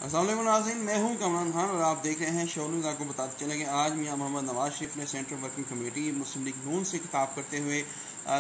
अस्सलाम वालेकुम नाज़रीन, मैं हूं कमरान खान और आप देख रहे हैं शो न्यूज़। आपको बताते चलें कि आज मियां मोहम्मद नवाज शरीफ ने सेंट्रल वर्किंग कमेटी मुस्लिम लीग नून से खिताब करते हुए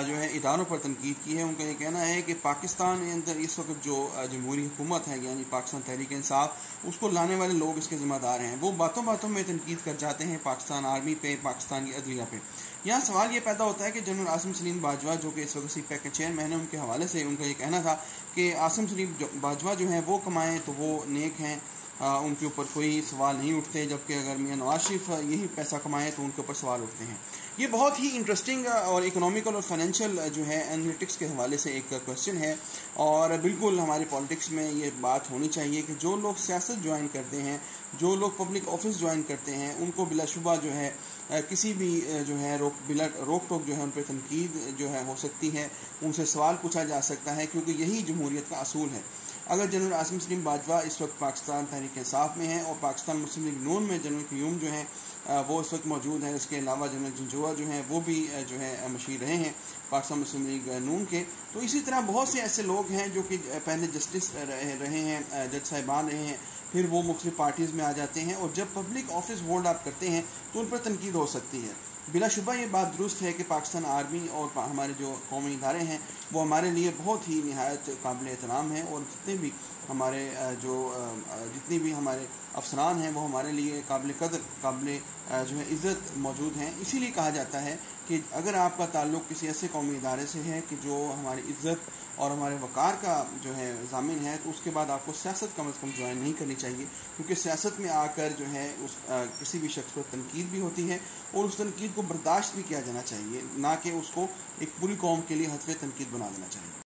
जो है इदारों पर तनकीद की है। उनका ये कहना है कि पाकिस्तान के अंदर इस वक्त जो जमहूरी हुकूमत है यानी पाकिस्तान तहरीक इंसाफ, उसको लाने वाले लोग इसके ज़िम्मेदार हैं। वो बातों बातों में तनकीद कर जाते हैं पाकिस्तान आर्मी पे, पाकिस्तान की अदलिया पे। यहाँ सवाल ये पैदा होता है कि जनरल आसिम सलीम बाजवा जो कि इस वक्त सीपैक के चेयरमैन है, उनके हवाले से उनका ये कहना था कि आसिम सलीम बाजवा जो है वो कमाएँ तो वो नेक हैं, उनके ऊपर कोई सवाल नहीं उठते, जबकि अगर मियां नवाज शरीफ यही पैसा कमाएं तो उनके ऊपर सवाल उठते हैं। ये बहुत ही इंटरेस्टिंग और इकोनॉमिकल और फाइनेंशियल जो है एनालिटिक्स के हवाले से एक क्वेश्चन है, और बिल्कुल हमारी पॉलिटिक्स में ये बात होनी चाहिए कि जो लोग सियासत ज्वाइन करते हैं, जो लोग पब्लिक ऑफिस ज्वाइन करते हैं, उनको बिलाशुबा जो है किसी भी जो है रोक टोक जो है उन पर तनकीद जो है हो सकती है, उनसे सवाल पूछा जा सकता है, क्योंकि यही जमहूरियत का असूल है। अगर जनरल आसिम सलीम बाजवा इस वक्त पाकिस्तान तहरीक इंसाफ में हैं और पाकिस्तान मुस्लिम लीग नून में जनरल क्यूम जो हैं वो इस वक्त मौजूद हैं, इसके अलावा जनरल जंजुआ जो हैं वो भी जो है मशीर रहे हैं पाकिस्तान मुस्लिम लीग नून के, तो इसी तरह बहुत से ऐसे लोग हैं जो कि पहले जस्टिस रहे हैं, जज साहिबान रहे हैं, फिर वो मुख्तलिफ पार्टीज़ में आ जाते हैं और जब पब्लिक ऑफिस होल्ड अप करते हैं तो उन पर तनकीद हो सकती है। बिलाशुबा ये बात दुरुस्त है कि पाकिस्तान आर्मी और हमारे जो कौमी इदारे हैं वो हमारे लिए बहुत ही निहायत काबिल एहतराम हैं, और जितने भी हमारे अफसरान हैं वो हमारे लिए काबिल कदर, काबिल जो है इज़्ज़त मौजूद हैं। इसीलिए कहा जाता है कि अगर आपका ताल्लुक़ किसी ऐसे कौमी इदारे से है कि जो हमारी इज़्ज़त और हमारे वक़ार का जो है ज़ामिन है, तो उसके बाद आपको सियासत कम से कम ज्वाइन नहीं करनी चाहिए, क्योंकि सियासत में आकर जो है किसी भी शख्स पर तनकीद भी होती है और उस तनकीद को बर्दाश्त भी किया जाना चाहिए, ना कि उसको एक पूरी कौम के लिए हतफ़े तनकीद बना देना चाहिए।